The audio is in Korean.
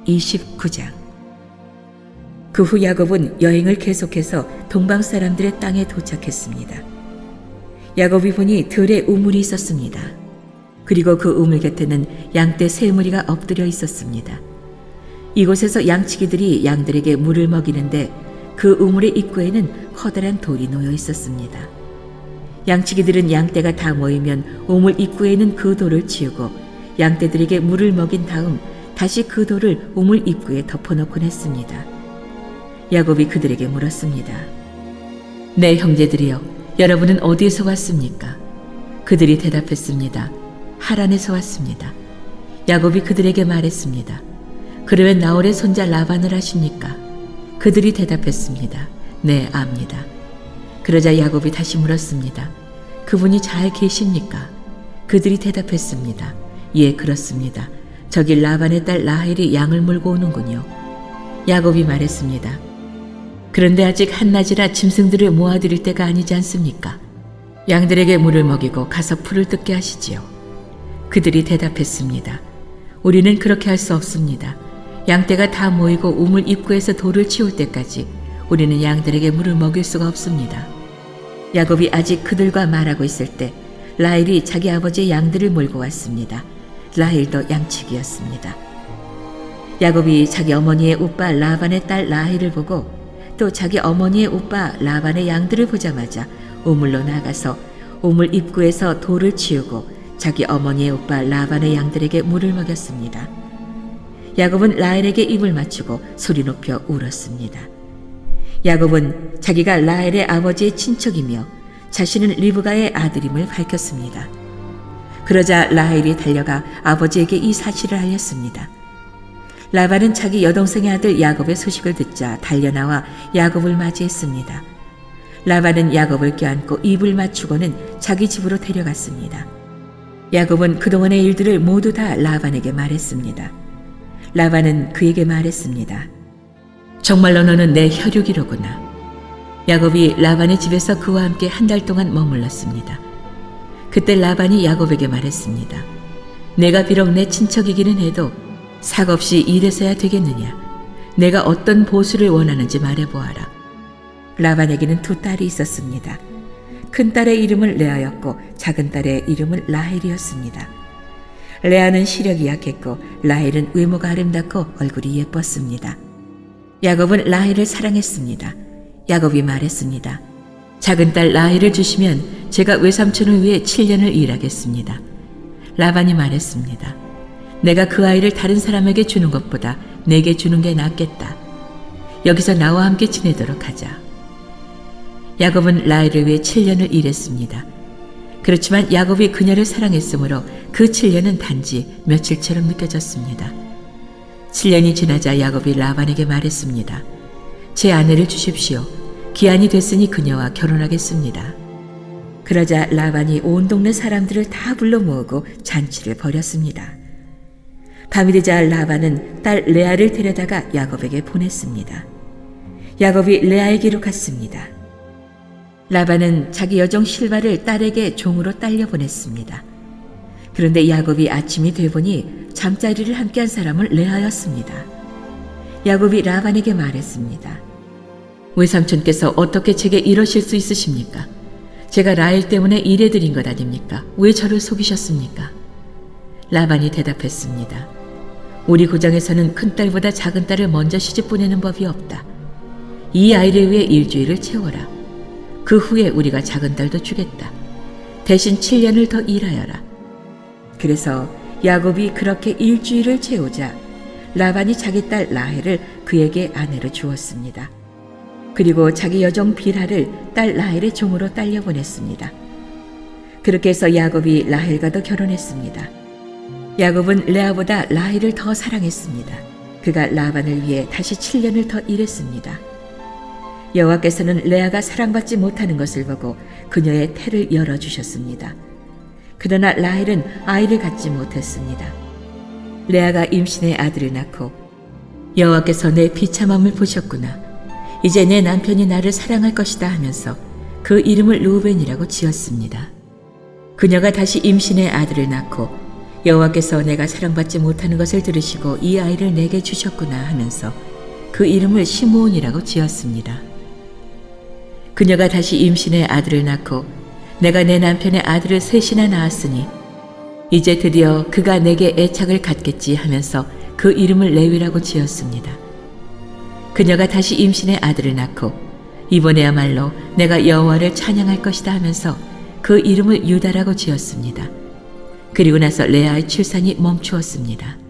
29장. 그 후 야곱은 여행을 계속해서 동방 사람들의 땅에 도착했습니다. 야곱이 보니 들에 우물이 있었습니다. 그리고 그 우물 곁에는 양떼 세 무리가 엎드려 있었습니다. 이곳에서 양치기들이 양들에게 물을 먹이는데 그 우물의 입구에는 커다란 돌이 놓여 있었습니다. 양치기들은 양떼가 다 모이면 우물 입구에는 그 돌을 치우고 양떼들에게 물을 먹인 다음 다시 그 돌을 우물 입구에 덮어놓곤 했습니다. 야곱이 그들에게 물었습니다. 내 형제들이여, 여러분은 어디에서 왔습니까? 그들이 대답했습니다. 하란에서 왔습니다. 야곱이 그들에게 말했습니다. 그러면 나홀의 손자 라반을 아십니까? 그들이 대답했습니다. 네, 압니다. 그러자 야곱이 다시 물었습니다. 그분이 잘 계십니까? 그들이 대답했습니다. 예, 그렇습니다. 저기 라반의 딸 라헬이 양을 몰고 오는군요. 야곱이 말했습니다. 그런데 아직 한낮이라 짐승들을 모아드릴 때가 아니지 않습니까? 양들에게 물을 먹이고 가서 풀을 뜯게 하시지요. 그들이 대답했습니다. 우리는 그렇게 할 수 없습니다. 양떼가 다 모이고 우물 입구에서 돌을 치울 때까지 우리는 양들에게 물을 먹일 수가 없습니다. 야곱이 아직 그들과 말하고 있을 때 라헬이 자기 아버지의 양들을 몰고 왔습니다. 라헬도 양치기였습니다. 야곱이 자기 어머니의 오빠 라반의 딸 라헬을 보고 또 자기 어머니의 오빠 라반의 양들을 보자마자 우물로 나가서 우물 입구에서 돌을 치우고 자기 어머니의 오빠 라반의 양들에게 물을 먹였습니다. 야곱은 라헬에게 입을 맞추고 소리 높여 울었습니다. 야곱은 자기가 라헬의 아버지의 친척이며 자신은 리브가의 아들임을 밝혔습니다. 그러자 라헬이 달려가 아버지에게 이 사실을 알렸습니다. 라반은 자기 여동생의 아들 야곱의 소식을 듣자 달려나와 야곱을 맞이했습니다. 라반은 야곱을 껴안고 입을 맞추고는 자기 집으로 데려갔습니다. 야곱은 그동안의 일들을 모두 다 라반에게 말했습니다. 라반은 그에게 말했습니다. 정말로 너는 내 혈육이로구나. 야곱이 라반의 집에서 그와 함께 한 달 동안 머물렀습니다. 그때 라반이 야곱에게 말했습니다. 내가 비록 내 친척이기는 해도 삭없이 이래서야 되겠느냐. 내가 어떤 보수를 원하는지 말해보아라. 라반에게는 두 딸이 있었습니다. 큰 딸의 이름은 레아였고 작은 딸의 이름은 라헬이었습니다. 레아는 시력이 약했고 라헬은 외모가 아름답고 얼굴이 예뻤습니다. 야곱은 라헬을 사랑했습니다. 야곱이 말했습니다. 작은 딸 라헬을 주시면 제가 외삼촌을 위해 7년을 일하겠습니다. 라반이 말했습니다. 내가 그 아이를 다른 사람에게 주는 것보다 내게 주는 게 낫겠다. 여기서 나와 함께 지내도록 하자. 야곱은 라헬을 위해 7년을 일했습니다. 그렇지만 야곱이 그녀를 사랑했으므로 그 7년은 단지 며칠처럼 느껴졌습니다. 7년이 지나자 야곱이 라반에게 말했습니다. 제 아내를 주십시오. 기한이 됐으니 그녀와 결혼하겠습니다. 그러자 라반이 온 동네 사람들을 다 불러 모으고 잔치를 벌였습니다. 밤이 되자 라반은 딸 레아를 데려다가 야곱에게 보냈습니다. 야곱이 레아에게로 갔습니다. 라반은 자기 여종 실바를 딸에게 종으로 딸려 보냈습니다. 그런데 야곱이 아침이 되보니 잠자리를 함께한 사람은 레아였습니다. 야곱이 라반에게 말했습니다. 외삼촌께서 어떻게 제게 이러실 수 있으십니까? 제가 라헬 때문에 일해드린 것 아닙니까? 왜 저를 속이셨습니까? 라반이 대답했습니다. 우리 고장에서는 큰딸보다 작은 딸을 먼저 시집 보내는 법이 없다. 이 아이를 위해 일주일을 채워라. 그 후에 우리가 작은 딸도 주겠다. 대신 7년을 더 일하여라. 그래서 야곱이 그렇게 일주일을 채우자 라반이 자기 딸 라헬을 그에게 아내로 주었습니다. 그리고 자기 여종 빌하를 딸 라헬의 종으로 딸려 보냈습니다. 그렇게 해서 야곱이 라헬과도 결혼했습니다. 야곱은 레아보다 라헬을 더 사랑했습니다. 그가 라반을 위해 다시 7년을 더 일했습니다. 여호와께서는 레아가 사랑받지 못하는 것을 보고 그녀의 태를 열어주셨습니다. 그러나 라헬은 아이를 갖지 못했습니다. 레아가 임신의 아들을 낳고 여호와께서 내 비참함을 보셨구나. 이제 내 남편이 나를 사랑할 것이다 하면서 그 이름을 르우벤이라고 지었습니다. 그녀가 다시 임신의 아들을 낳고 여호와께서 내가 사랑받지 못하는 것을 들으시고 이 아이를 내게 주셨구나 하면서 그 이름을 시므온이라고 지었습니다. 그녀가 다시 임신해 아들을 낳고 내가 내 남편의 아들을 셋이나 낳았으니 이제 드디어 그가 내게 애착을 갖겠지 하면서 그 이름을 레위라고 지었습니다. 그녀가 다시 임신해 아들을 낳고 이번에야말로 내가 여호와를 찬양할 것이다 하면서 그 이름을 유다라고 지었습니다. 그리고 나서 레아의 출산이 멈추었습니다.